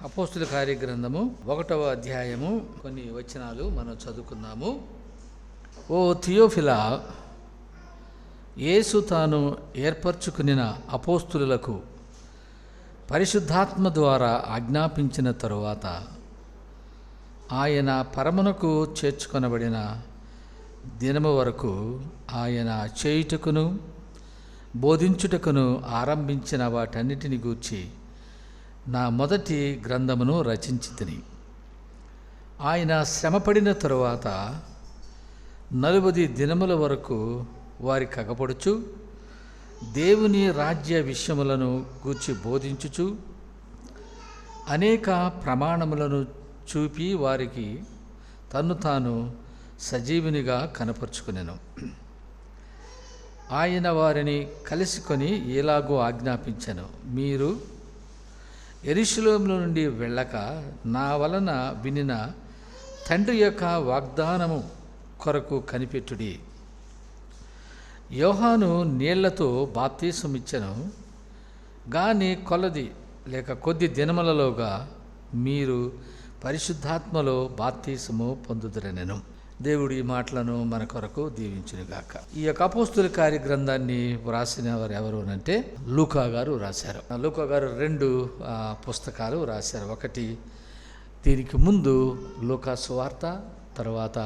అపోస్తుల కార్యగ్రంథము 1వ అధ్యాయము కొన్ని వచనాలు మనం చదువుకుందాము. ఓ థియోఫిలా, యేసు తాను ఏర్పరచుకునిన అపోస్తులకు పరిశుద్ధాత్మ ద్వారా ఆజ్ఞాపించిన తరువాత ఆయన పరమునకు చేర్చుకొనబడిన దినము వరకు ఆయన చేయుటకును బోధించుటకును ఆరంభించిన వాటన్నిటిని గూర్చి నా మొదటి గ్రంథమును రచించితిని. ఆయన శ్రమపడిన తరువాత 40 దినముల వరకు వారి కగపడుచు దేవుని రాజ్య విషయములను గూర్చి బోధించుచు అనేక ప్రమాణములను చూపి వారికి తన్ను తాను సజీవునిగా కనపరుచుకునెను. ఆయన వారిని కలుసుకొని ఎలాగో ఆజ్ఞాపించెను, మీరు యెరూషలేములో నుండి వెళ్ళక నా వలన వినిన తండ్రి యొక్క వాగ్దానము కొరకు కనిపెట్టుడి. యోహాను నీళ్లతో బాప్తీసం ఇచ్చెను, గాని కొద్ది దినములలోగా మీరు పరిశుద్ధాత్మలో బాప్తీసము పొందుదురనెను. దేవుడి మాటలను మన కొరకు దీవించునుగాక. ఈ యొక్క అపోస్తుల కార్యగ్రంథాన్ని వ్రాసిన వారు ఎవరు అంటే లూకా గారు రాశారు. లూకా గారు 2 పుస్తకాలు రాశారు. ఒకటి దీనికి ముందు లూకా సువార్త, తర్వాత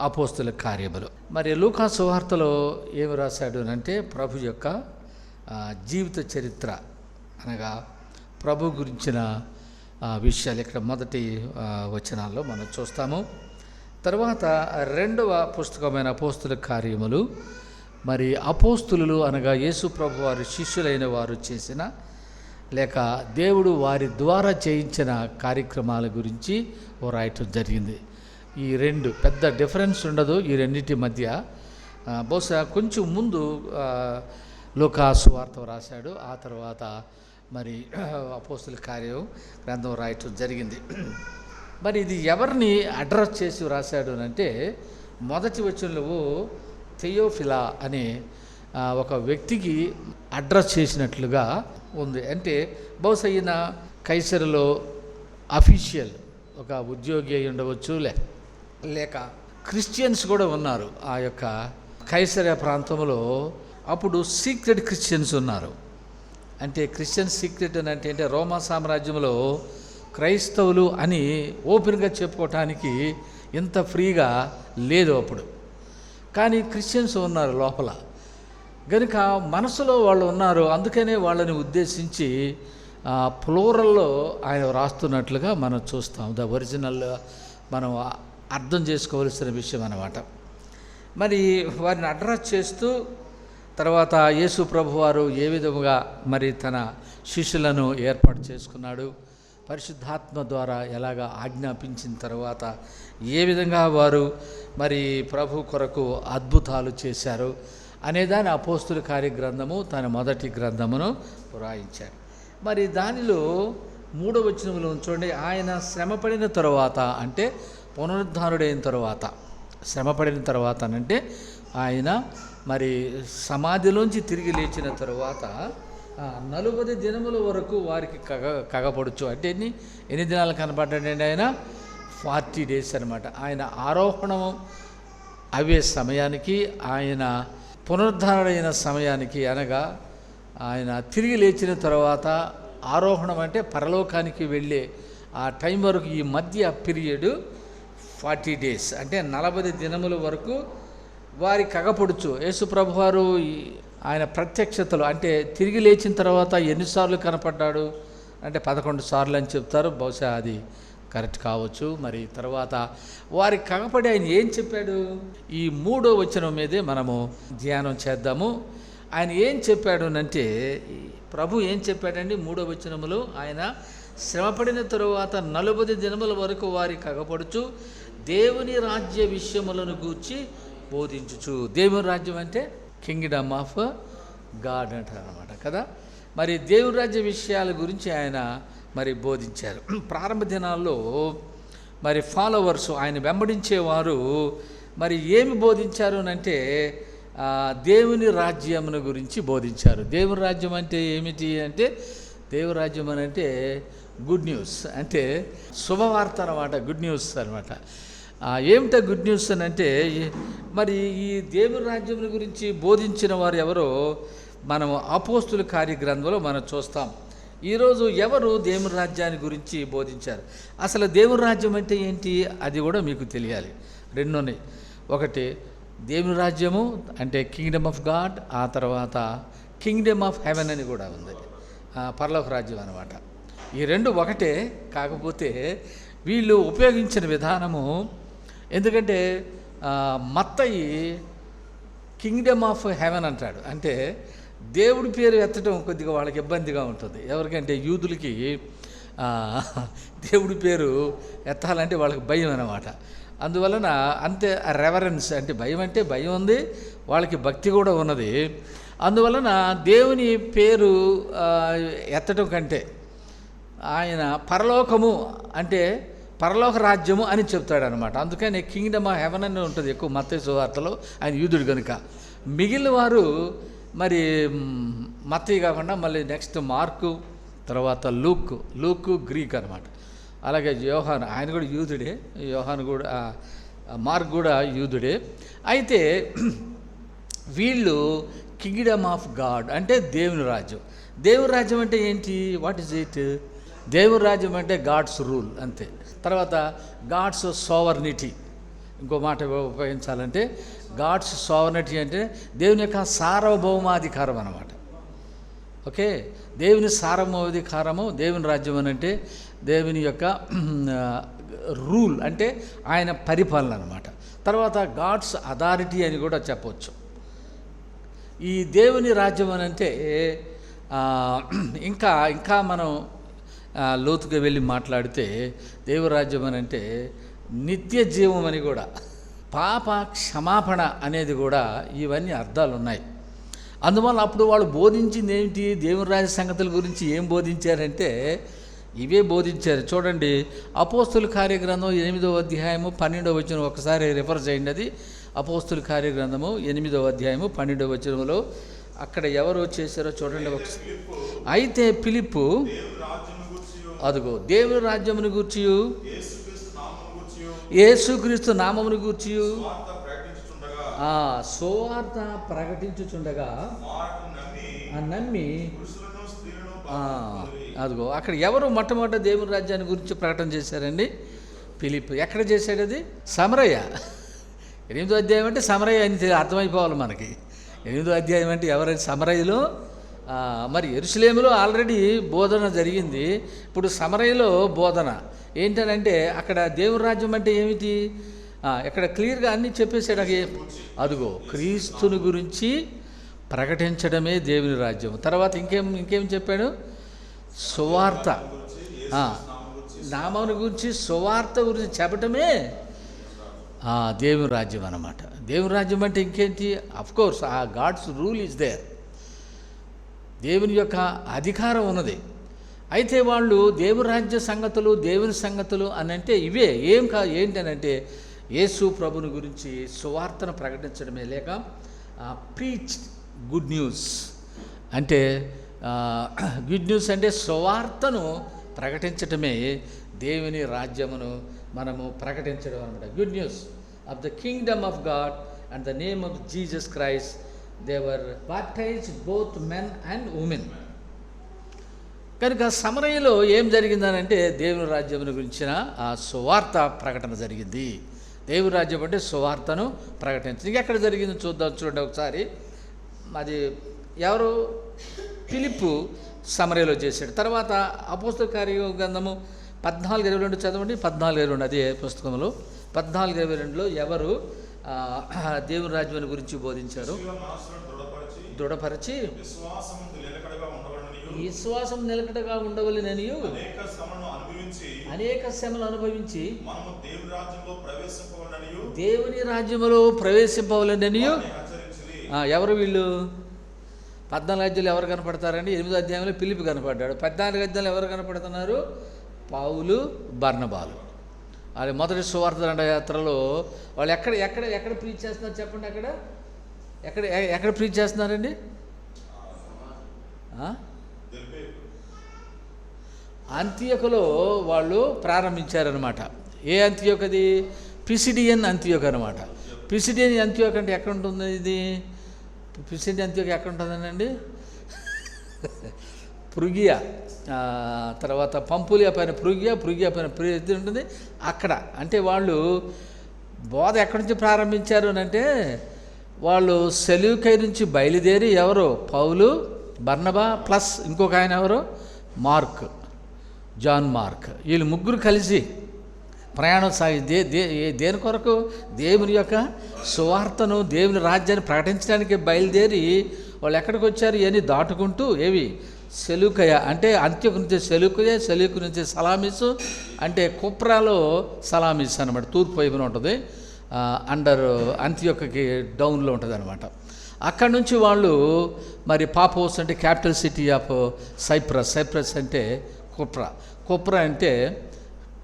అపోస్తుల కార్యములు. మరి లూకా సువార్తలో ఏమి రాశాడు అంటే ప్రభు యొక్క జీవిత చరిత్ర, అనగా ప్రభు గురించిన విషయాలు ఇక్కడ మొదటి వచనాల్లో మనం చూస్తాము. తర్వాత 2వ పుస్తకమైన అపోస్తుల కార్యములు, మరి అపోస్తులు అనగా యేసు ప్రభు వారి శిష్యులైన వారు చేసిన లేక దేవుడు వారి ద్వారా చేయించిన కార్యక్రమాల గురించి రాయటం జరిగింది. ఈ 2 పెద్ద డిఫరెన్స్ ఉండదు ఈ రెండింటి మధ్య. బహుశా కొంచెం ముందు లూకా సువార్త రాశాడు, ఆ తర్వాత మరి అపోస్తుల కార్యం గ్రంథం రాయటం జరిగింది. మరి ఇది ఎవరిని అడ్రస్ చేసి రాశాడు అంటే మొదటి వచనంలో థియోఫిలా అనే ఒక వ్యక్తికి అడ్రస్ చేసినట్లుగా ఉంది. అంటే బహుశా ఈయన కైసరులో అఫీషియల్ ఒక ఉద్యోగి అయి ఉండవచ్చు, లేక క్రిస్టియన్స్ కూడా ఉన్నారు ఆ యొక్క కైసరియా ప్రాంతంలో. అప్పుడు సీక్రెట్ క్రిస్టియన్స్ ఉన్నారు. అంటే క్రిస్టియన్ సీక్రెట్ అని అంటే రోమా సామ్రాజ్యంలో క్రైస్తవులు అని ఓపెన్గా చెప్పుకోవటానికి ఇంత ఫ్రీగా లేదు అప్పుడు. కానీ క్రిస్టియన్స్ ఉన్నారు లోపల, కనుక మనసులో వాళ్ళు ఉన్నారు. అందుకనే వాళ్ళని ఉద్దేశించి ప్లూరల్లో ఆయన రాస్తున్నట్లుగా మనం చూస్తాం. ద ఒరిజినల్ మనం అర్థం చేసుకోవలసిన విషయం అన్నమాట. మరి వారిని అడ్రస్ చేస్తూ తర్వాత యేసు ప్రభు వారు ఏ విధముగా మరి తన శిష్యులను ఏర్పాటు చేసుకున్నాడు, పరిశుద్ధాత్మ ద్వారా ఎలాగా ఆజ్ఞాపించిన తర్వాత ఏ విధంగా వారు మరి ప్రభు కొరకు అద్భుతాలు చేశారు అనేదాని అపోస్తుల కార్యగ్రంథము తన మొదటి గ్రంథమును వ్రాయించారు. మరి దానిలో 3వ వచనంలో చూడండి, ఆయన శ్రమపడిన తరువాత అంటే పునరుద్ధానుడైన తరువాత, శ్రమపడిన తర్వాత అంటే ఆయన మరి సమాధిలోంచి తిరిగి లేచిన తరువాత 40 దినముల వరకు వారికి కగపడుచు. అంటే ఎన్ని దినాలు కనపడ్డాడండి ఆయన? 40 days అనమాట. ఆయన ఆరోహణం అవే సమయానికి, ఆయన పునరుద్ధరణైన సమయానికి, అనగా ఆయన తిరిగి లేచిన తర్వాత ఆరోహణం అంటే పరలోకానికి వెళ్ళే ఆ టైం వరకు ఈ మధ్య పీరియడ్ 40 days అంటే 40 దినముల వరకు వారి కగపడుచు. యేసు ప్రభు వారు ఆయన ప్రత్యక్షతలు అంటే తిరిగి లేచిన తర్వాత ఎన్నిసార్లు కనపడ్డాడు అంటే 11 సార్లు అని చెప్తారు. బహుశా అది కరెక్ట్ కావచ్చు. మరి తర్వాత వారి కగపడి ఆయన ఏం చెప్పాడు? ఈ 3వ వచనం మీదే మనము ధ్యానం చేద్దాము. ఆయన ఏం చెప్పాడు అంటే, ప్రభు ఏం చెప్పాడండి 3వ వచనములో? ఆయన శ్రమపడిన తరువాత 40 దినముల వరకు వారి కగపడుచు దేవుని రాజ్య విషయములను గూర్చి బోధించుచు. దేవుని రాజ్యం అంటే కింగ్డమ్ ఆఫ్ గాడ్ అంటారనమాట కదా. మరి దేవుని రాజ్య విషయాల గురించి ఆయన మరి బోధించారు. ప్రారంభ దినాల్లో మరి ఫాలోవర్స్, ఆయన వెంబడించేవారు మరి ఏమి బోధించారు అంటే దేవుని రాజ్యమును గురించి బోధించారు. దేవుని రాజ్యం అంటే ఏమిటి అంటే, దేవుని రాజ్యం అని అంటే గుడ్ న్యూస్ అంటే శుభవార్త అన్నమాట, గుడ్ న్యూస్ అనమాట. ఏమిటా గుడ్ న్యూస్ అని అంటే, మరి ఈ దేవుని రాజ్యం గురించి బోధించిన వారు ఎవరో మనము అపోస్తుల కార్యగ్రంథంలో మనం చూస్తాం. ఈరోజు ఎవరు దేవుని రాజ్యాన్ని గురించి బోధించారు? అసలు దేవుని రాజ్యం అంటే ఏంటి అది కూడా మీకు తెలియాలి. రెండు ఉన్నాయి. ఒకటి దేవుని రాజ్యము అంటే కింగ్డమ్ ఆఫ్ గాడ్, ఆ తర్వాత కింగ్డమ్ ఆఫ్ హెవెన్ అని కూడా ఉంది, పరలోక రాజ్యం అన్నమాట. ఈ రెండు ఒకటే, కాకపోతే వీళ్ళు ఉపయోగించిన విధానము, ఎందుకంటే మత్తయి కింగ్డమ్ ఆఫ్ హెవెన్ అంటాడు. అంటే దేవుడి పేరు ఎత్తడం కొద్దిగా వాళ్ళకి ఇబ్బందిగా ఉంటుంది. ఎవరికంటే యూదులకి దేవుడి పేరు ఎత్తాలంటే వాళ్ళకి భయం అన్నమాట. అందువలన అంతే రెవరెన్స్ అంటే భయం, అంటే భయం ఉంది, వాళ్ళకి భక్తి కూడా ఉన్నది. అందువలన దేవుని పేరు ఎత్తడం కంటే ఆయన పరలోకము అంటే పరలోక రాజ్యము అని చెప్తాడనమాట. అందుకని కింగ్డమ్ ఆఫ్ హెవెన్ అని ఉంటుంది ఎక్కువ మత్తయి సువార్తలో, ఆయన యూదుడు కనుక. మిగిలిన వారు మరి మత్తయి కాకుండా మళ్ళీ నెక్స్ట్ మార్కు, తర్వాత లూకు గ్రీక్ అనమాట. అలాగే యోహాను, ఆయన కూడా యూదుడే, యోహాను కూడా, మార్క్ కూడా యూదుడే. అయితే వీళ్ళు కింగ్డమ్ ఆఫ్ గాడ్ అంటే దేవుని రాజ్యం. దేవుని రాజ్యం అంటే ఏంటి? What is it? దేవుని రాజ్యం అంటే గాడ్స్ రూల్ అంతే. తర్వాత గాడ్స్ సోవర్నిటీ, ఇంకో మాట ఉపయోగించాలంటే గాడ్స్ సోవర్నిటీ అంటే దేవుని యొక్క సార్వభౌమాధికారం అన్నమాట. ఓకే, దేవుని సార్వభౌమాధికారము దేవుని రాజ్యం అని అంటే దేవుని యొక్క రూల్ అంటే ఆయన పరిపాలన అన్నమాట. తర్వాత గాడ్స్ అథారిటీ అని కూడా చెప్పవచ్చు. ఈ దేవుని రాజ్యం అని అంటే ఇంకా మనం లోతుగా వెళ్ళి మాట్లాడితే దేవుని రాజ్యం అని అంటే నిత్య జీవం అని కూడా, పాప క్షమాపణ అనేది కూడా, ఇవన్నీ అర్థాలు ఉన్నాయి. అందువల్ల అప్పుడు వాళ్ళు బోధించింది ఏమిటి? దేవుని రాజ్య సంగతుల గురించి ఏం బోధించారంటే ఇవే బోధించారు. చూడండి, అపోస్తుల కార్యగ్రంథం 8వ అధ్యాయము 12వ వచనం ఒకసారి రిఫర్ చేయండి. అది అపోస్తుల కార్యగ్రంథము 8వ అధ్యాయము 12వ వచనంలో అక్కడ ఎవరు చేశారో చూడండి ఒకసారి. అయితే ఫిలిప్పు అదుగో దేవుని రాజ్యమును గూర్చి, యేసుక్రీస్తు నామమును గూర్చి సువార్త ప్రకటించుచుండగా నమ్మి, అదిగో అక్కడ ఎవరు మొట్టమొదట దేవుని రాజ్యాన్ని గురించి ప్రకటన చేశారండి? ఫిలిప్పు. ఎక్కడ చేశాడు అది? సమరయ్య. 8వ అధ్యాయం అంటే సమరయ్య అని అర్థమైపోవాలి మనకి. 8వ అధ్యాయం అంటే ఎవరైనా సమరయ్యలో, మరి యెరూషలేములో ఆల్రెడీ బోధన జరిగింది, ఇప్పుడు సమరయ్యలో బోధన ఏంటనంటే అక్కడ దేవుని రాజ్యం అంటే ఏమిటి? ఇక్కడ క్లియర్గా అన్నీ చెప్పేశాడు. అదిగో క్రీస్తుని గురించి ప్రకటించడమే దేవుని రాజ్యం. తర్వాత ఇంకేం చెప్పాడు? సువార్త, నామమును గురించి సువార్త గురించి చెప్పటమే దేవుని రాజ్యం అన్నమాట. దేవుని రాజ్యం అంటే ఇంకేంటి? అఫ్కోర్స్ ఆ గాడ్స్ రూల్ ఈజ్ దేర్, దేవుని యొక్క అధికారం ఉన్నది. అయితే వాళ్ళు దేవుని రాజ్య సంగతులు, దేవుని సంగతులు అని అంటే ఇవే ఏంటనంటే యేసు ప్రభుని గురించి సువార్తను ప్రకటించడమే, లేక ప్రీచ్ గుడ్ న్యూస్ అంటే గుడ్ న్యూస్ అంటే సువార్తను ప్రకటించటమే దేవుని రాజ్యమును మనము ప్రకటించడం అనమాట. Good news of the kingdom of God and the name of Jesus Christ they were baptised both men and women. కనుక సమరయ్యలో ఏం జరిగిందనంటే దేవుని రాజ్యమును గురించిన ఆ సువార్త ప్రకటన జరిగింది. దేవుని రాజ్యం అంటే సువార్తను ప్రకటించింది. ఇంకెక్కడ జరిగింది చూడండి ఒకసారి. అది ఎవరు? ఫిలిప్పు సమరయ్యలో చేశాడు. తర్వాత అపోస్తల కార్యగ్రంథము 14:22 చదవండి. 14:22 అదే పుస్తకంలో 14:22లో ఎవరు దేవుని రాజ్యాన్ని గురించి బోధించారు? దృఢపరిచి విశ్వాసం నిలకడగా ఉండవలెననియు అనేక శ్రమలు అనుభవించి దేవుని రాజ్యములో ప్రవేశింపవలెననియు. ఎవరు వీళ్ళు? 14 అధ్యాయులు ఎవరు కనపడతారండి? 8వ అధ్యాయంలో ఫిలిప్పు కనపడ్డాడు. 14 అధ్యాయులు ఎవరు కనపడుతున్నారు? పౌలు, బర్నబాలు. అది మొదటి సువార్త దండయాత్రలో వాళ్ళు ఎక్కడ ప్రీచ్ చేస్తున్నారు చెప్పండి. ఎక్కడ ప్రీచ్ చేస్తున్నారండి? అంతియోకులో వాళ్ళు ప్రారంభించారనమాట. ఏ అంతియోక్ అది? పిసిడియన్ అంతియోక్ అనమాట. పిసిడియన్ అంతియోక్ అంటే ఎక్కడ ఉంటుంది ఇది? పిసిడియన్ అంతియోక్ ఎక్కడ ఉంటుందండి? పృగియా, తర్వాత పంపులియా పైన పృగియా పైన ఇది ఉంటుంది అక్కడ. అంటే వాళ్ళు బోధ ఎక్కడి నుంచి ప్రారంభించారు అని అంటే, వాళ్ళు సెలూకై నుంచి బయలుదేరి ఎవరు? పౌలు, బర్నబా ప్లస్ ఇంకొక ఆయన ఎవరు? Mark, John Mark. వీళ్ళు ముగ్గురు కలిసి ప్రయాణం సాగి దేని కొరకు? దేవుని యొక్క సువార్తను, దేవుని రాజ్యాన్ని ప్రకటించడానికి బయలుదేరి వాళ్ళు ఎక్కడికి వచ్చారు? ఇవన్నీ దాటుకుంటూ ఏవి? సెలూకయ అంటే అంత్యోకు నుంచి సెలూకయ, సెలూకు నుంచి సలామిస్ అంటే కుప్రాలో సలామిస్ అనమాట, తూర్పు వైపున ఉంటుంది, అండర్ అంత్యోకకి డౌన్లో ఉంటుంది అనమాట. అక్కడి నుంచి వాళ్ళు మరి పాపోస్ అంటే క్యాపిటల్ సిటీ ఆఫ్ సైప్రస్ అంటే కుప్రా అంటే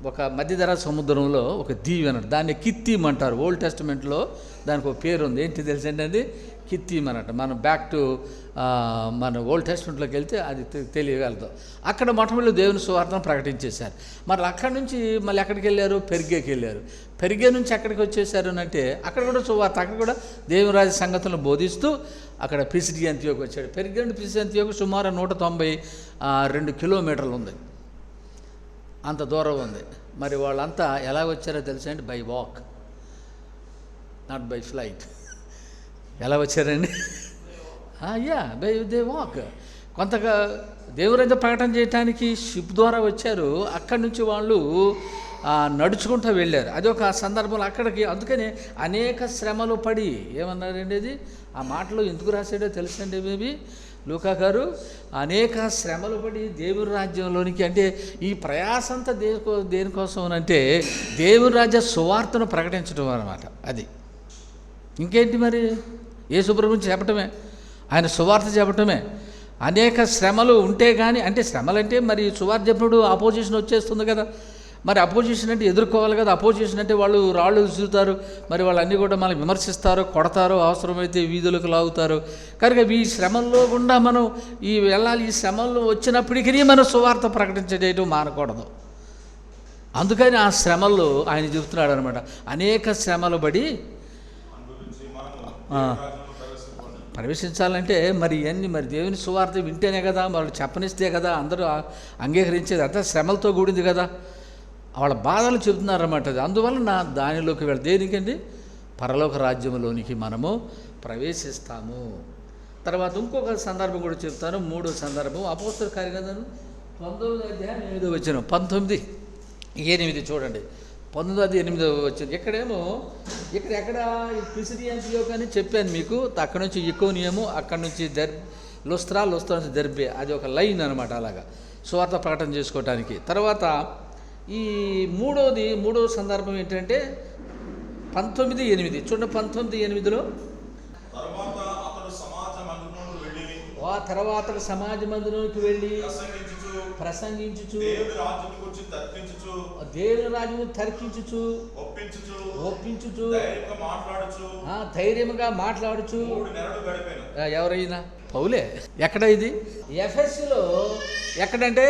ఒక మధ్యధరా సముద్రంలో ఒక దీవి అన్నట్టు. దాన్ని కిత్తీమ్ అంటారు. ఓల్డ్ టెస్టమెంట్లో దానికి ఒక పేరు ఉంది. ఏంటి తెలుసండి? అది కిత్తీమ్ అన్నట్టు. మనం బ్యాక్ టు మన ఓల్డ్ టెస్టమెంట్లోకి వెళ్తే అది తెలియగలుగుతాం. అక్కడ మొట్టమొదటి దేవుని సువార్తను ప్రకటించేశారు. మరి అక్కడి నుంచి మళ్ళీ ఎక్కడికి వెళ్ళారు? పెర్గేకి వెళ్ళారు. పెర్గే నుంచి ఎక్కడికి వచ్చేసారు అంటే అక్కడ కూడా సువార్త, అక్కడ కూడా దేవుని రాజ్య సంగతులను బోధిస్తూ అక్కడ పిసిడి అంతియోకు వచ్చాడు. పెర్గే నుండి పిసిడి అంతియోకు సుమారు 192 కిలోమీటర్లు ఉంది, అంత దూరం ఉంది. మరి వాళ్ళంతా ఎలా వచ్చారో తెలుసా అండి? By walk, not by flight. ఎలా వచ్చారండి? By the walk. కొంతగా దేవురైతే ప్రకటన చేయడానికి షిప్ ద్వారా వచ్చారు. అక్కడి నుంచి వాళ్ళు నడుచుకుంటూ వెళ్ళారు. అది ఒక సందర్భంలో అక్కడికి. అందుకని అనేక శ్రమలు పడి ఏమన్నారండి? అది ఆ మాటలో ఎందుకు రాశాడో తెలుసండి మేబీ లూకా గారు? అనేక శ్రమలు పడి దేవుని రాజ్యంలోనికి, అంటే ఈ ప్రయాసంతా దేనికోసం అంటే దేవుని రాజ్య సువార్తను ప్రకటించడం అన్నమాట. అది ఇంకేంటి మరి? యేసు ప్రభువుని చెప్పటమే, ఆయన సువార్త చెప్పటమే. అనేక శ్రమలు ఉంటే కానీ, అంటే శ్రమలు అంటే మరి సువార్త చెప్పినప్పుడు అపోజిషన్ వచ్చేస్తుంది కదా. మరి అపోజిషన్ అంటే ఎదుర్కోవాలి కదా. అపోజిషన్ అంటే వాళ్ళు రాళ్ళు విసురుతారు, మరి వాళ్ళన్నీ కూడా మనల్ని విమర్శిస్తారు, కొడతారు, అవసరమైతే వీధులకు లాగుతారు. కనుక ఈ శ్రమల్లో గుండా మనం వెళ్ళాలి. ఈ శ్రమల్లో వచ్చినప్పటికీ మనం సువార్త ప్రకటించేయటం మానకూడదు. అందుకని ఆ శ్రమల్లో ఆయన చెబుతున్నాడు అనమాట. అనేక శ్రమలు పడి ప్రవేశించాలంటే మరి ఇవన్నీ మరి దేవుని సువార్త వింటేనే కదా, వాళ్ళు చెప్పనిస్తే కదా అందరూ అంగీకరించేది. అంతా శ్రమలతో కూడింది కదా. వాళ్ళ బాధలు చెబుతున్నారన్నమాట. అందువల్ల దానిలోకి దేనికండి? పరలోక రాజ్యంలోనికి మనము ప్రవేశిస్తాము. తర్వాత ఇంకొక సందర్భం కూడా చెప్తాను. 3వ సందర్భం అపోస్తలుల కార్యగ్రంథం 19వ అధ్యాయం 8వ వచనం. 19:8 చూడండి. 19:8 వచ్చింది. ఇక్కడేమో ఎక్కడ పిసిడి అంతియోకు అని చెప్పాను మీకు. అక్కడ నుంచి ఇకోనియము, అక్కడ నుంచి లుస్త్రా నుంచి దెర్బే. అది ఒక లైన్ అనమాట. అలాగా సువార్త ప్రకటన చేసుకోవటానికి. తర్వాత ఈ మూడవ సందర్భం ఏంటంటే 19:8 చూడండి. 19:8 తర్వాత సమాజ మందిరంలోకి వెళ్ళి ప్రసంగించుచు దేవుని రాజ్యము తర్కించుచు ఒప్పించుచు ధైర్యంగా మాట్లాడుచు. ఎవరైనా? పౌలే. ఎక్కడ ఇది? ఎఫెస్సులో. ఎక్కడంటే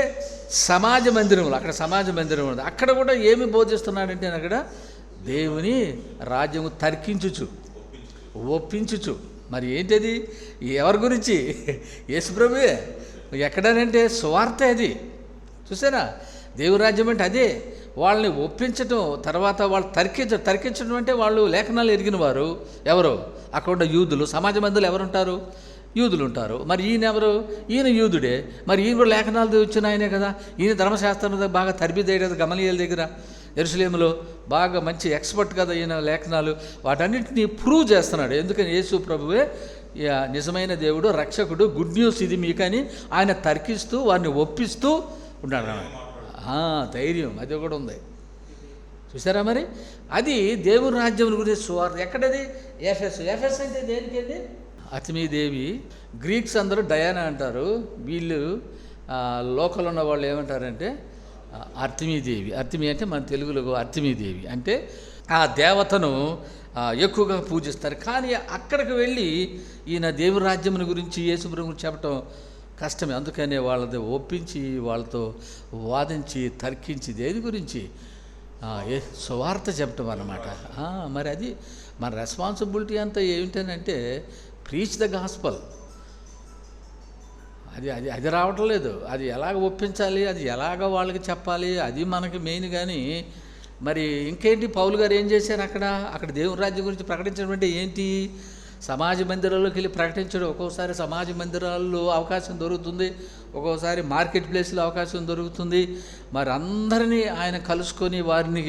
సమాజ మందిరంలో. అక్కడ సమాజ మందిరం ఉంది. అక్కడ కూడా ఏమి బోధిస్తున్నాడంటే అక్కడ దేవుని రాజ్యము తర్కించుచు ఒప్పించుచు. మరి ఏంటది? ఎవరి గురించి? యేసుప్రభువే. ఎక్కడనంటే సువార్త. అది చూసారా? దేవుని రాజ్యం అంటే అదే. వాళ్ళని ఒప్పించటం, తర్వాత వాళ్ళు తర్కించడం అంటే వాళ్ళు లేఖనాలు ఎరిగిన వారు. ఎవరు? అక్కడ ఉన్న యూదులు. సమాజ మందిలో ఎవరుంటారు? యూదులు ఉంటారు. మరి ఈయన ఎవరు? ఈయన యూదుడే. మరి ఈయన కూడా లేఖనాలు వచ్చిన ఆయనే కదా. ఈయన ధర్మశాస్త్రం బాగా తర్బీదు కదా గమలీయేలు దగ్గర యెరూషలేములో. బాగా మంచి ఎక్స్పర్ట్ కదా ఈయన లేఖనాలు. వాటన్నింటినీ ప్రూవ్ చేస్తున్నాడు. ఎందుకని యేసు ప్రభువే నిజమైన దేవుడు, రక్షకుడు, గుడ్ న్యూస్ ఇది మీకని ఆయన తర్కిస్తూ వారిని ఒప్పిస్తూ ఉన్నాడు. ధైర్యం అది కూడా ఉంది. చూసారా? మరి అది దేవుని రాజ్యం గురించి సువార్త. ఎక్కడది? ఎఫెస్ అంటే దేనికండి? అర్తిమీదేవి. గ్రీక్స్ అందరూ డయానా అంటారు. వీళ్ళు లోకల్ ఉన్న వాళ్ళు ఏమంటారంటే అర్తిమీదేవి. అర్తిమీ అంటే మన తెలుగులో అర్తిమీదేవి అంటే ఆ దేవతను ఎక్కువగా పూజిస్తారు. కానీ అక్కడికి వెళ్ళి ఈయన దేవుని రాజ్యం గురించి, యేసుప్రభువు గురించి చెప్పటం కష్టమే. అందుకనే వాళ్ళది ఒప్పించి వాళ్ళతో వాదించి తర్కించి దేని గురించి సువార్త చెప్పటం అన్నమాట. మరి అది మన రెస్పాన్సిబిలిటీ అంతా ఏమిటనంటే ప్రీచ్ ద గాస్పల్. అది అది అది రావటం లేదు. అది ఎలాగ ఒప్పించాలి, అది ఎలాగ వాళ్ళకి చెప్పాలి, అది మనకి మెయిన్. కానీ మరి ఇంకేంటి పౌలు గారు ఏం చేశారు అక్కడ దేవుని రాజ్యం గురించి ప్రకటించడం అంటే ఏంటి? సమాజ మందిరాల్లోకి వెళ్ళి ప్రకటించడం. ఒక్కోసారి సమాజ మందిరాల్లో అవకాశం దొరుకుతుంది, ఒక్కోసారి మార్కెట్ ప్లేస్లో అవకాశం దొరుకుతుంది. మరి అందరినీ ఆయన కలుసుకొని వారిని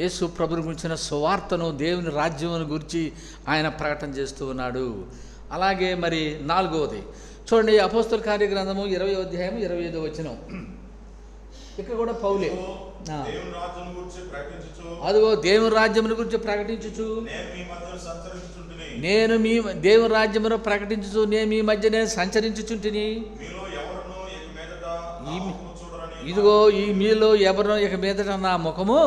యేసు ప్రభువుని గురించిన సువార్తను, దేవుని రాజ్యమును గురించి ఆయన ప్రకటన చేస్తూ ఉన్నాడు. అలాగే మరి 4వది చూడండి, అపోస్తల కార్యగ్రంథము 20వ అధ్యాయం 25వ వచనం. ఇక్కడ కూడా పౌలే అదిగో దేవుని రాజ్యమును గురించి ప్రకటించుచు నేను మీ దేవుని రాజ్యమును ప్రకటించుచు నేను మీ మధ్య నేను సంచరించుచుంటిని. ఇదిగో ఈ మీలో ఎవరు ఇక మీదట నా ముఖము.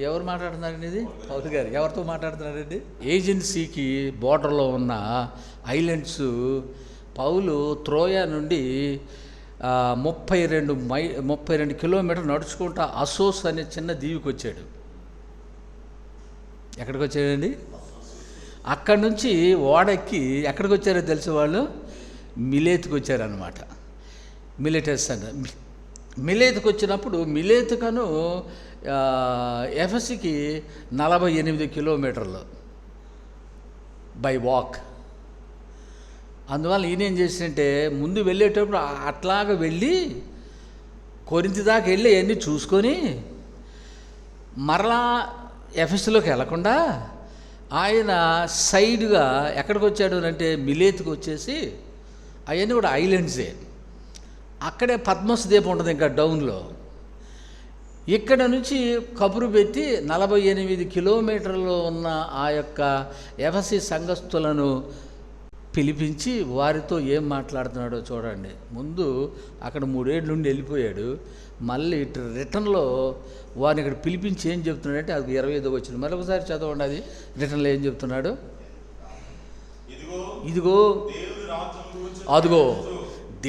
ఎవరు మాట్లాడుతున్నారండి? ఇది పౌలు గారు. ఎవరితో మాట్లాడుతున్నారండి? ఏజెన్సీకి బోర్డర్లో ఉన్న ఐలాండ్స్. పౌలు త్రోయా నుండి 32 కిలోమీటర్లు నడుచుకుంటా అసోస్ అనే చిన్న దీవికి వచ్చాడు. ఎక్కడికి వచ్చాడండి? అక్కడి నుంచి ఓడెక్కి ఎక్కడికి వచ్చారో తెలిసి వాళ్ళు మిలేతుకు వచ్చారనమాట. మిలేటస్ అని మిలేతుకు వచ్చినప్పుడు మిలేతుకను ఎఫెస్కి 48 కిలోమీటర్లు బై వాక్. అందువల్ల ఈయన ఏం చేసిందంటే ముందు వెళ్ళేటప్పుడు అట్లాగా వెళ్ళి కొరింథీ దాకా వెళ్ళి అవన్నీ చూసుకొని మరలా ఎఫెస్లోకి వెళ్లకుండా ఆయన సైడ్గా ఎక్కడికి వచ్చాడు అంటే మిలేతుకు వచ్చేసి, అవన్నీ కూడా ఐలాండ్సే. అక్కడే పద్మస్ ద్వీపం ఉంటుంది ఇంకా డౌన్లో. ఇక్కడ నుంచి కబురు పెట్టి 48 కిలోమీటర్లు ఉన్న ఆ యొక్క ఎఫెసీ సంఘస్థులను పిలిపించి వారితో ఏం మాట్లాడుతున్నాడో చూడండి. ముందు అక్కడ 3 ఏళ్ళ నుండి వెళ్ళిపోయాడు. మళ్ళీ రిటర్న్లో వారిని ఇక్కడ పిలిపించి ఏం చెప్తున్నాడంటే అది 25వ వచనం. మళ్ళీ ఒకసారి చదవండి. అది రిటర్న్లో ఏం చెప్తున్నాడు? ఇదిగో అదిగో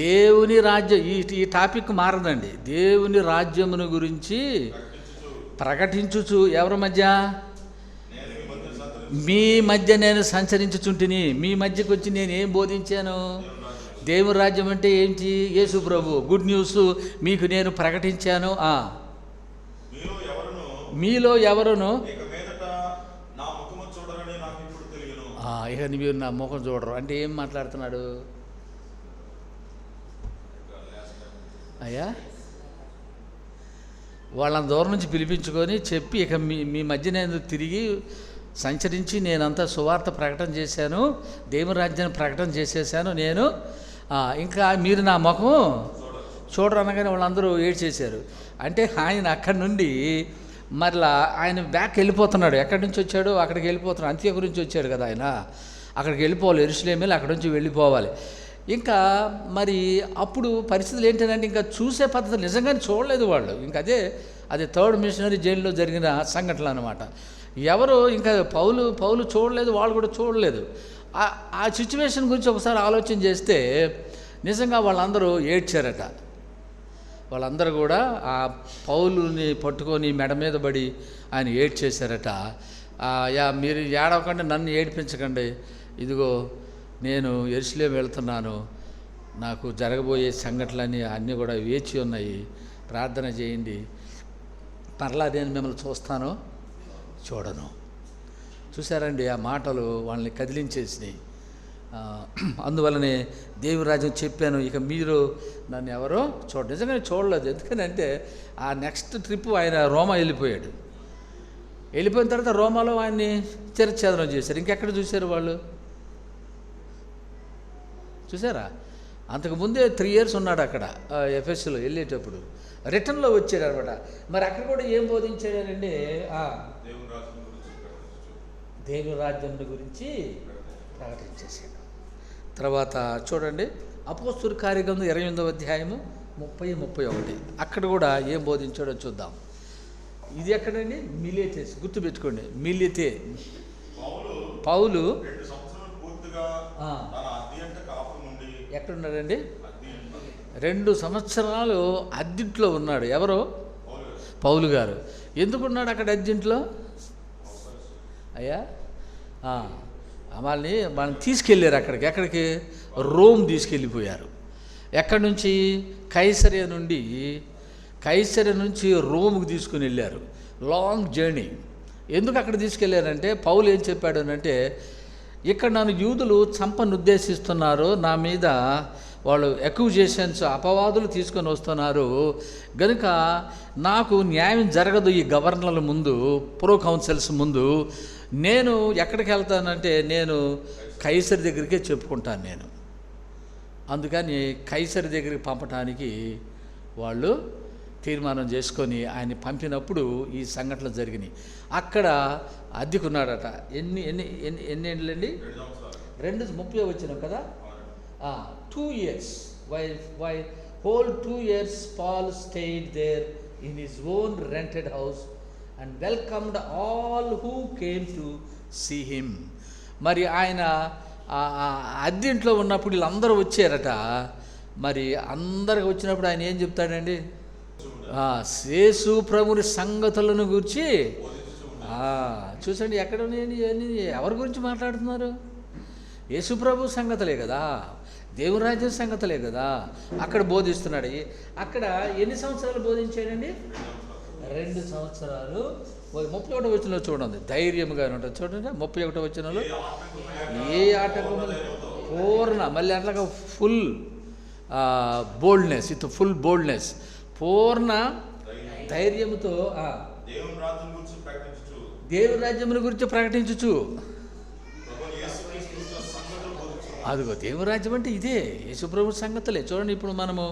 దేవుని రాజ్యం. ఈ టాపిక్ మారదండి. దేవుని రాజ్యమును గురించి ప్రకటించుచు ఎవరి మధ్య? మీ మధ్య నేను సంచరించుచుంటిని. మీ మధ్యకు వచ్చి నేను ఏం బోధించాను? దేవుని రాజ్యం అంటే ఏంటి? యేసు ప్రభు గుడ్ న్యూస్ మీకు నేను ప్రకటించాను. మీలో ఎవరును ఇక మీరు నా ముఖం చూడరు అంటే ఏం మాట్లాడుతున్నాడు? అయ్యా వాళ్ళని దూరం నుంచి పిలిపించుకొని చెప్పి ఇక మీ మధ్య నేను తిరిగి సంచరించి నేనంతా సువార్త ప్రకటన చేశాను, దేవుని రాజ్యాన్ని ప్రకటన చేసేసాను నేను, ఇంకా మీరు నా ముఖం చూడరు అనగానే వాళ్ళందరూ ఏడ్చేశారు. అంటే ఆయన అక్కడి నుండి మరలా ఆయన బ్యాక్ వెళ్ళిపోతున్నాడు. ఎక్కడి నుంచి వచ్చాడు? అక్కడికి వెళ్ళిపోతున్నాడు. అంత్య గురించి వచ్చాడు కదా ఆయన. అక్కడికి వెళ్ళిపోవాలి, యెరూషలేము వెళ్ళి అక్కడి నుంచి వెళ్ళిపోవాలి. ఇంకా మరి అప్పుడు పరిస్థితులు ఏంటంటే ఇంకా చూసే పద్ధతి నిజంగానే చూడలేదు వాళ్ళు. ఇంకా అదే థర్డ్ మిషనరీ జైల్లో జరిగిన సంఘటనలు అనమాట. ఎవరు ఇంకా పౌలు చూడలేదు, వాళ్ళు కూడా చూడలేదు. ఆ సిచ్యువేషన్ గురించి ఒకసారి ఆలోచన చేస్తే నిజంగా వాళ్ళందరూ ఏడ్చారట. వాళ్ళందరూ కూడా ఆ పౌలుని పట్టుకొని మెడ మీద పడి ఆయన ఏడ్చేశారట. మీరు ఏడవకండి, నన్ను ఏడిపించకండి, ఇదిగో నేను యెరూషలేము వెళ్తున్నాను, నాకు జరగబోయే సంఘటనలన్నీ అన్నీ కూడా వేచి ఉన్నాయి, ప్రార్థన చేయండి, మరలా నేను మిమ్మల్ని చూస్తాను చూడను. చూసారండి ఆ మాటలు వాళ్ళని కదిలించేసినాయి. అందువల్లనే దేవుని రాజ్యం చెప్పాను, ఇక మీరు నన్ను ఎవరో నిజంగానే చూడలేదు. ఎందుకనంటే ఆ నెక్స్ట్ ట్రిప్ ఆయన రోమా వెళ్ళిపోయాడు. వెళ్ళిపోయిన తర్వాత రోమాలో ఆయన్ని చిరఛేదనం చేశారు. ఇంకెక్కడ చూశారు వాళ్ళు? చూసారా? అంతకుముందే 3 years ఉన్నాడు అక్కడ ఎఫెస్లో వెళ్ళేటప్పుడు. రిటర్న్లో వచ్చాడు అనమాట. మరి అక్కడ కూడా ఏం బోధించాడంటే దేవుని రాజ్యం గురించి ప్రకటించేసాడు. తర్వాత చూడండి అపోస్తలుల కార్యగ్రంథం 28వ అధ్యాయము 30-31. అక్కడ కూడా ఏం బోధించాడో చూద్దాం. ఇది ఎక్కడండి? మిలేటస్. గుర్తుపెట్టుకోండి, మిలితే. పౌలు ఎక్కడున్నాడండి? 2 సంవత్సరాలు అద్దెంట్లో ఉన్నాడు. ఎవరు? పౌలు గారు. ఎందుకున్నాడు అక్కడ అద్దెంట్లో? అయ్యా వాళ్ళని తీసుకెళ్ళారు అక్కడికి. ఎక్కడికి? రోమ్ తీసుకెళ్ళిపోయారు. ఎక్కడి నుంచి? కైసరియా నుంచి రోమ్కి తీసుకుని వెళ్ళారు. Long journey. ఎందుకు అక్కడ తీసుకెళ్ళారంటే పౌలు ఏం చెప్పాడు అంటే, ఇక్కడ నన్ను యూదులు చంపను ఉద్దేశిస్తున్నారు, నా మీద వాళ్ళు అక్యూజేషన్స్ అపవాదులు తీసుకొని వస్తున్నారు గనుక నాకు న్యాయం జరగదు ఈ గవర్నర్ల ముందు, ప్రో కౌన్సిల్స్ ముందు. నేను ఎక్కడికి వెళ్తానంటే నేను కైసరి దగ్గరికే చెప్పుకుంటాను నేను. అందుకని కైసరి దగ్గరికి పంపటానికి వాళ్ళు తీర్మానం చేసుకొని ఆయన పంపినప్పుడు ఈ సంఘటనలు జరిగినాయి. అక్కడ అద్దెకున్నాడట. ఎన్ని ఏండ్లండి? 30 వచ్చినాం కదా. 2 years. Why whole 2 years Paul stayed there in his own rented house and welcomed all who came to see him. మరి ఆయన అద్దెంట్లో ఉన్నప్పుడు వీళ్ళందరూ వచ్చారట. మరి అందరికి వచ్చినప్పుడు ఆయన ఏం చెప్తాడండి? యేసు ప్రభుని సంగతులను గురించి చూసండి. ఎక్కడ ఎవరి గురించి మాట్లాడుతున్నారు? యేసు ప్రభు సంగతులే కదా, దేవుని రాజ్యం సంగతులే కదా అక్కడ బోధిస్తున్నాడు. అక్కడ ఎన్ని సంవత్సరాలు బోధించాడండి? 2 సంవత్సరాలు. 31వ వచనంలో చూడండి, ధైర్యముగా ఉంటుంది చూడండి. 31వ వచనంలో ఏ ఆటంకము పూర్ణ, మళ్ళీ అట్లాగా ఫుల్ బోల్డ్నెస్, ఫుల్ బోల్డ్నెస్, పూర్ణ ధైర్యముతో దేవుని రాజ్యముల గురించి ప్రకటించుచు. అదిగో దేవుని రాజ్యం అంటే ఇదే, యేసుప్రభు సంగతులే. చూడండి, ఇప్పుడు మనము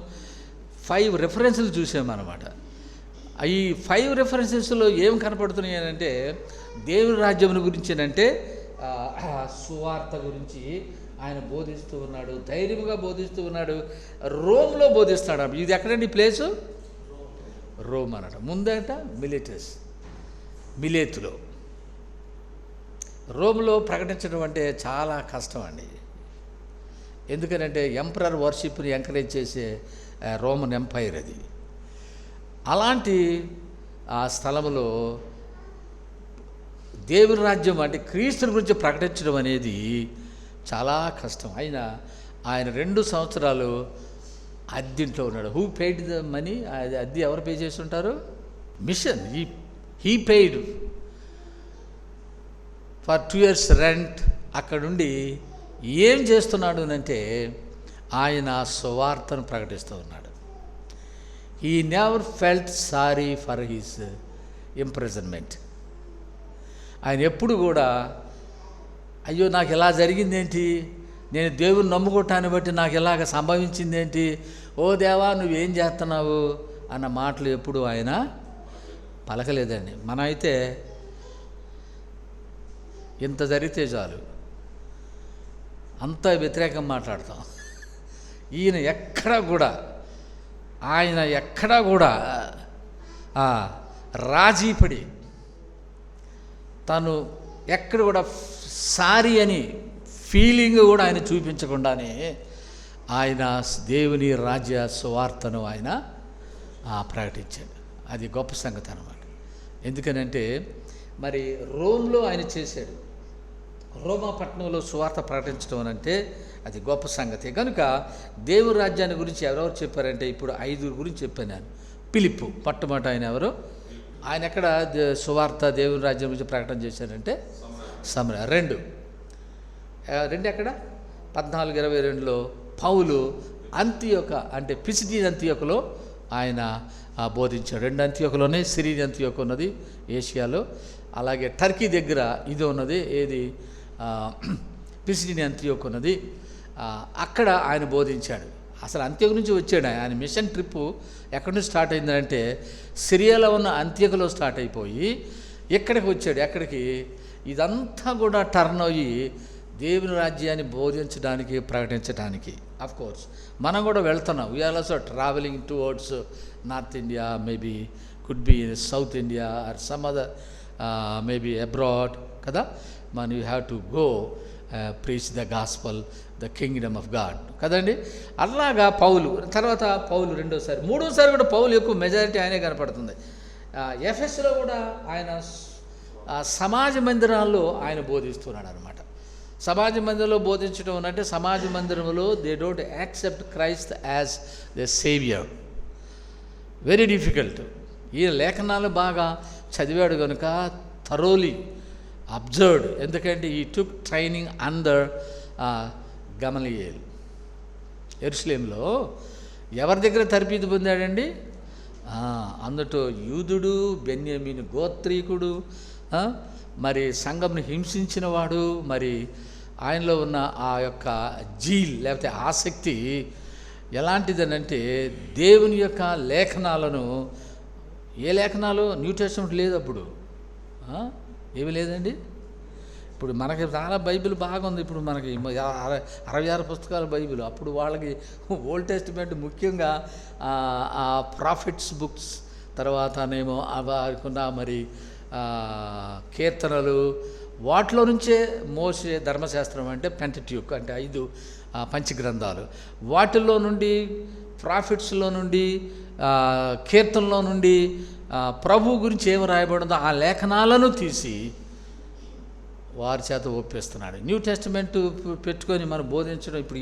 5 రెఫరెన్సులు చూసామన్నమాట. ఈ 5 రెఫరెన్సెస్లో ఏం కనపడుతున్నాయి అంటే దేవుని రాజ్యం గురించి అంటే సువార్త గురించి ఆయన బోధిస్తూ ఉన్నాడు, ధైర్యంగా బోధిస్తూ ఉన్నాడు. రోమ్లో బోధిస్తాడు. ఇది ఎక్కడండి ప్లేసు? రోమ్ అన్నట. ముందట మిలేతులో. రోమ్లో ప్రకటించడం అంటే చాలా కష్టం అండి. ఎందుకనంటే ఎంపరర్ వర్షిప్ని ఎంకరేజ్ చేసే రోమన్ ఎంపైర్ అది. అలాంటి ఆ స్థలంలో దేవుని రాజ్యం అంటే క్రీస్తుని గురించి ప్రకటించడం అనేది చాలా కష్టం. అయినా ఆయన 2 సంవత్సరాలు అద్దెంట్లో ఉన్నాడు. Who paid the money? అద్దె ఎవరు పే చేసి ఉంటారు? Mission. He paid for 2 years rent. అక్కడుండి ఏం చేస్తున్నాడు అంటే ఆయన సువార్తను ప్రకటిస్తూ ఉన్నాడు. He never felt sorry for his imprisonment. ఆయన ఎప్పుడు కూడా అయ్యో నాకు ఇలా జరిగిందేంటి, నేను దేవుని నమ్ముకోవటాన్ని బట్టి నాకు ఇలాగ సంభవించిందేంటి, ఓ దేవా నువ్వేం చేస్తున్నావు అన్న మాటలు ఎప్పుడు ఆయన పలకలేదండి. మనం అయితే ఇంత జరిగితే చాలు అంత వ్యతిరేకం మాట్లాడతాం. ఆయన ఎక్కడా కూడా రాజీపడి తను ఎక్కడ కూడా సారీ అని ఫీలింగ్ కూడా ఆయన చూపించకుండానే ఆయన దేవుని రాజ్య సువార్తను ఆయన ప్రకటించాడు. అది గొప్ప సంగతి అన్నమాట. ఎందుకనంటే మరి రోమ్లో ఆయన చేశాడు. రోమా పట్టణంలో సువార్త ప్రకటించడం అంటే అది గొప్ప సంగతి. కనుక దేవుని రాజ్యాన్ని గురించి ఎవరెవరు చెప్పారంటే ఇప్పుడు 5 గురించి చెప్పాను నేను. ఫిలిప్పు మొట్టమొదట ఆయన ఎవరు? ఆయన ఎక్కడ సువార్త దేవుని రాజ్యం గురించి ప్రకటన చేశారంటే సమరయ. 2 ఎక్కడ? 14:22లో పౌలు అంతియోక అంటే పిసిడియన్ అంతియోకలో ఆయన బోధించాడు. 2 అంతియోకలోనే సిరియన్ అంతియోక ఉన్నది ఏషియాలో. అలాగే టర్కీ దగ్గర ఇది ఉన్నది, ఏది పిసిడియన్ అంతియోక ఉన్నది. అక్కడ ఆయన బోధించాడు. అసలు అంత్యోక నుంచి వచ్చాడు ఆయన. మిషన్ ట్రిప్పు ఎక్కడి నుంచి స్టార్ట్ అయిందంటే సిరియాలో ఉన్న అంత్యోకలో స్టార్ట్ అయిపోయి ఇక్కడికి వచ్చాడు. ఎక్కడికి? ఇదంతా కూడా టర్న్ అయ్యి దేవుని రాజ్యాన్ని బోధించడానికి, ప్రకటించడానికి. అఫ్ కోర్స్ మనం కూడా వెళ్తున్నాం. We are also travelling towards north India, maybe could be south India or some other maybe abroad కదా. మనం you have to go preach the gospel the kingdom of God కదండి. అలాగా పౌలు తర్వాత పౌలు రెండోసారి మూడోసారి కూడా పౌలు ఎక్కువ మెజారిటీ ఆయనే కనపడుతుంది. ఎఫెస్లో కూడా ఆయన సమాజ మందిరాల్లో ఆయన బోధిస్తున్నాడు అనమాట. సమాజ మందిరంలో బోధించడం అంటే సమాజ మందిరంలో they don't accept Christ as the saviour. Very difficult. ఈ లేఖనాలు బాగా చదివాడు కనుక థరోలీ అబ్జర్వ్డ్. ఎందుకంటే ఈ టుక్ ట్రైనింగ్ అండర్ గమలియేల్. యెరూషలేంలో ఎవరి దగ్గర తర్ఫీదు పొందాడండి? అందులో యూదుడు, బెన్యామీను గోత్రీకుడు, మరి సంఘంను హింసించిన వాడు, మరి ఆయనలో ఉన్న ఆ యొక్క జీల్ లేకపోతే ఆసక్తి ఎలాంటిదనంటే దేవుని యొక్క లేఖనాలను, ఏ లేఖనాలు న్యూ టెస్టమెంట్ లేదు అప్పుడు, ఏమీ లేదండి. ఇప్పుడు మనకి చాలా బైబిల్ బాగుంది. ఇప్పుడు మనకి 66 పుస్తకాల బైబిల్. అప్పుడు వాళ్ళకి ఓల్డ్ టెస్టిమెంట్ ముఖ్యంగా ఆ ప్రాఫిట్స్ బుక్స్, తర్వాతనేమో అవకున్న మరి కీర్తనలు, వాటిలో నుంచే మోసే ధర్మశాస్త్రం అంటే పెంటట్యూక్ అంటే 5 పంచగ్రంథాలు, వాటిల్లో నుండి ప్రాఫిట్స్లో నుండి కీర్తనలో నుండి ప్రభు గురించి ఏమి రాయబడిందో ఆ లేఖనాలను తీసి వారి చేత ఒప్పిస్తున్నాడు. న్యూ టెస్టిమెంట్ పెట్టుకొని మనం బోధించడం ఇప్పుడు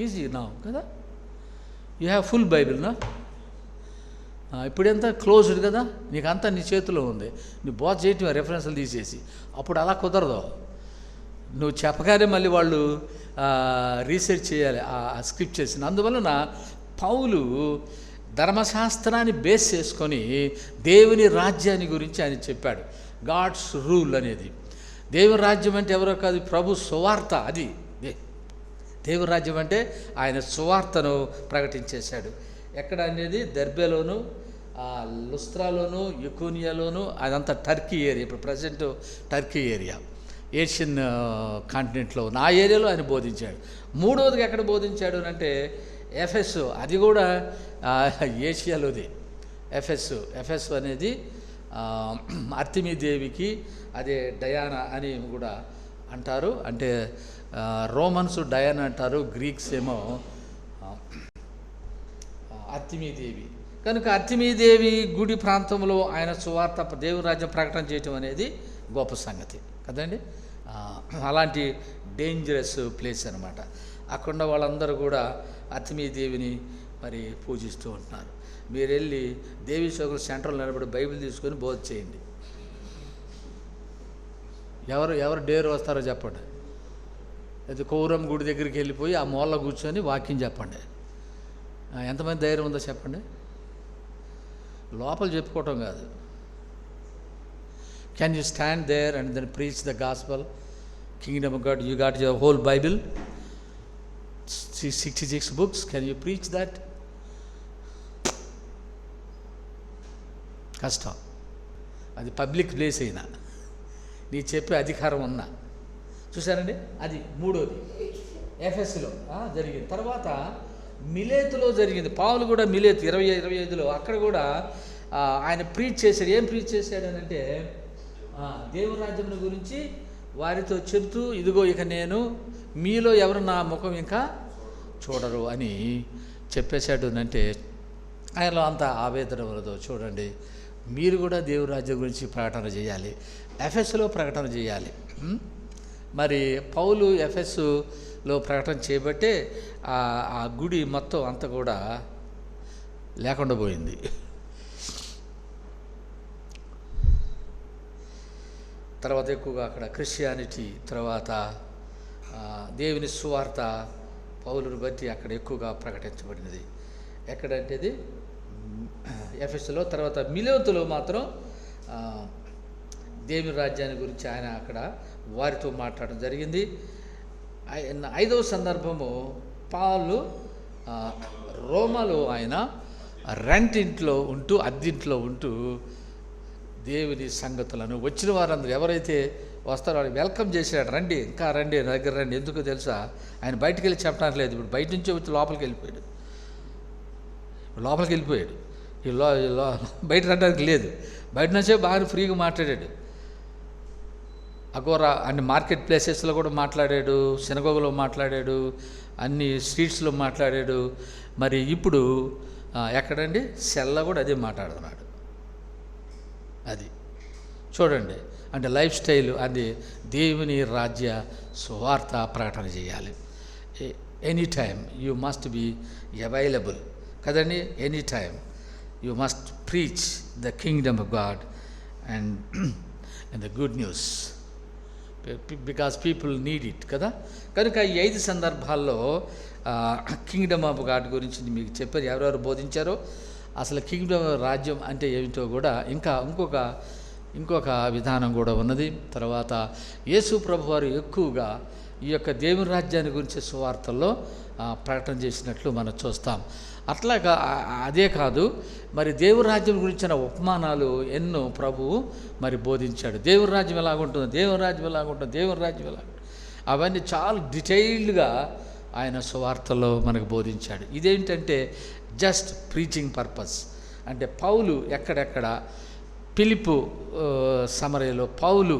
ఈజీ నా కదా. యూ హ్యావ్ ఫుల్ బైబిల్ నా. ఇప్పుడెంత క్లోజ్డ్ కదా, నీకు అంతా నీ చేతిలో ఉంది. నువ్వు బోధ చేయటం రెఫరెన్స్లు తీసేసి. అప్పుడు అలా కుదరదు. నువ్వు చెప్పగానే మళ్ళీ వాళ్ళు రీసెర్చ్ చేయాలి ఆ స్క్రిప్ట్ చేసిన. అందువలన పౌలు ధర్మశాస్త్రాన్ని బేస్ చేసుకొని దేవుని రాజ్యాన్ని గురించి ఆయన చెప్పాడు. గాడ్స్ రూల్ అనేది. దేవుని రాజ్యం అంటే ఎవరో కాదు, ప్రభు సువార్త. అది దేవుని రాజ్యం అంటే ఆయన సువార్తను ప్రకటించేశాడు. ఎక్కడ అనేది దెర్బేలోను, లుస్త్రాలోను, యుకోనియాలోను, అదంతా టర్కీ ఏరియా. ఇప్పుడు ప్రజెంట్ టర్కీ ఏరియా, ఏషియన్ కాంటినెంట్లో ఉన్న ఆ ఏరియాలో ఆయన బోధించాడు. మూడవదిగా ఎక్కడ బోధించాడు అంటే ఎఫెస్. అది కూడా ఏషియాలోది. ఎఫెస్ అనేది అర్తిమీదేవికి, అదే డయానా అని కూడా అంటారు. అంటే రోమన్స్ డయానా అంటారు, గ్రీక్స్ ఏమో అర్తిమీదేవి. కనుక అర్తిమీదేవి గుడి ప్రాంతంలో ఆయన సువార్త దేవుని రాజ్యం ప్రకటన చేయటం అనేది గొప్ప సంగతి కదండి. అలాంటి డేంజరస్ ప్లేస్ అనమాట. అక్కడ వాళ్ళందరూ కూడా అర్తిమీదేవిని మరి పూజిస్తూ ఉంటున్నారు. మీరు వెళ్ళి దేవీ చౌకుల సెంటర్లో నిలబడి బైబిల్ తీసుకొని బోధ చేయండి. ఎవరు డేరు వస్తారో చెప్పండి. అయితే కౌరం గుడి దగ్గరికి వెళ్ళిపోయి ఆ మూల కూర్చొని వాక్యం చెప్పండి. ఎంతమంది ధైర్యం ఉందో చెప్పండి. లోపల చెప్పుకోవటం కాదు. Can you stand there and then preach the gospel kingdom of God? You got your whole Bible, 66 books. Can you preach that? కష్టం. అది పబ్లిక్ ప్లేస్ అయినా, నీ చెప్పే అధికారం ఉన్నా. చూసారండి, అది మూడోది ఎఫెస్లో జరిగింది. తర్వాత మిలేతులో జరిగింది. పౌలు కూడా మిలేతు 25లో అక్కడ కూడా ఆయన ప్రీచ్ చేశాడు. ఏం ప్రీచ్ చేశాడు అని అంటే దేవుని రాజ్యం గురించి వారితో చెబుతూ, ఇదిగో ఇక నేను మీలో ఎవరు నా ముఖం ఇంకా చూడరు అని చెప్పేశాడు. అంటే ఆయనలో అంత ఆవేదన ఉన్నదో చూడండి. మీరు కూడా దేవుని రాజ్యం గురించి ప్రకటన చేయాలి, ఎఫెస్లో ప్రకటన చేయాలి. మరి పౌలు ఎఫెస్లో ప్రకటన చేయబట్టే ఆ గుడి మొత్తం అంతా కూడా లేకుండా పోయింది. తర్వాత ఎక్కువగా అక్కడ క్రిస్టియానిటీ, తర్వాత దేవుని సువార్త పౌలుని బట్టి అక్కడ ఎక్కువగా ప్రకటించబడినది. ఎక్కడంటే ఇది ఎఫెస్లో. తర్వాత మిలేతులో మాత్రం దేవుని రాజ్యాన్ని గురించి ఆయన అక్కడ వారితో మాట్లాడడం జరిగింది. 5వ సందర్భము పౌలు రోమాలో ఆయన రెంటింట్లో ఉంటూ, అద్దెంట్లో ఉంటూ దేవుని సంగతులను వచ్చిన వారందరూ ఎవరైతే వస్తారో వాళ్ళు వెల్కమ్ చేశాడు. రండి, ఇంకా రండి, నా దగ్గర రండి. ఎందుకో తెలుసా, ఆయన బయటికి వెళ్ళి చెప్పడానికి లేదు. ఇప్పుడు బయట నుంచి వచ్చి లోపలికి వెళ్ళిపోయాడు. ఈ బయట రండానికి లేదు. బయట నుంచే బాగా ఫ్రీగా మాట్లాడాడు. అఘోరా అన్ని మార్కెట్ ప్లేసెస్లో కూడా మాట్లాడాడు, సినగోగలో మాట్లాడాడు, అన్ని స్ట్రీట్స్లో మాట్లాడాడు. మరి ఇప్పుడు ఎక్కడండి సెల్ల కూడా అదే మాట్లాడుతున్నాడు. అది చూడండి, అంటే లైఫ్ స్టైల్ అది దేవుని రాజ్య సువార్త ప్రకటన చేయాలి. Any time you must be available కదండి. Any time you must preach the kingdom of God and the good news, because people need it కదా. కనుక ఈ 5 సందర్భాల్లో కింగ్డమ్ ఆఫ్ గాడ్ గురించి మీకు చెప్పారు. ఎవరెవరు బోధించారో, అసలు కింగ్డమ్ రాజ్యం అంటే ఏమిటో కూడా ఇంకొక విధానం కూడా ఉన్నది. తర్వాత యేసు ప్రభు వారు ఎక్కువగా ఈ యొక్క దేవుని రాజ్యాన్ని గురించి సువార్తల్లో ప్రకటన చేసినట్లు మనం చూస్తాం. అట్లాగా అదే కాదు, మరి దేవుని రాజ్యం గురించిన ఉపమానాలు ఎన్నో ప్రభువు మరి బోధించాడు. దేవుని రాజ్యం ఎలాగుంటుంది, దేవుని రాజ్యం ఎలాగుంటుంది, దేవుని రాజ్యం ఎలాగుంటుంది, అవన్నీ చాలా డీటెయిల్డ్గా ఆయన సువార్తల్లో మనకు బోధించాడు. ఇదేంటంటే జస్ట్ ప్రీచింగ్ పర్పస్. అంటే పౌలు ఎక్కడెక్కడ, ఫిలిప్పు సమరయలో, పౌలు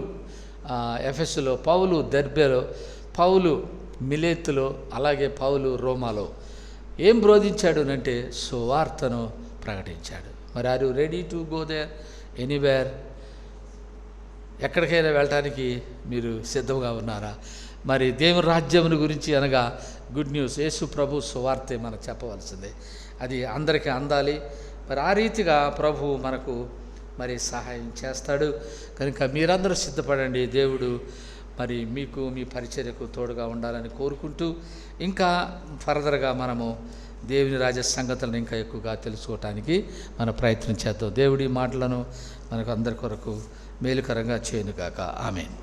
ఎఫెసులో, పౌలు దెర్బెలో, పౌలు మిలేతులో, అలాగే పౌలు రోమాలో ఏం బోధించాడు అంటే సువార్తను ప్రకటించాడు. మరి are you ready to go there anywhere? ఎక్కడికైనా వెళ్ళటానికి మీరు సిద్ధంగా ఉన్నారా? మరి దేవుని రాజ్యమును గురించి అనగా గుడ్ న్యూస్, యేసు ప్రభు సువార్తే మనకు చెప్పవలసిందే. అది అందరికీ అందాలి. మరి ఆ రీతిగా ప్రభు మనకు మరి సహాయం చేస్తాడు. కనుక మీరందరూ సిద్ధపడండి. దేవుడు మరి మీకు మీ పరిచర్యకు తోడుగా ఉండాలని కోరుకుంటూ, ఇంకా ఫర్దర్గా మనము దేవుని రాజ్య సంగతులను ఇంకా ఎక్కువగా తెలుసుకోవటానికి మన ప్రయత్నం చేద్దాం. దేవుడి మాటలను మనకు అందరి కొరకు మేలుకరంగా చేయనుగాక. ఆమేన్.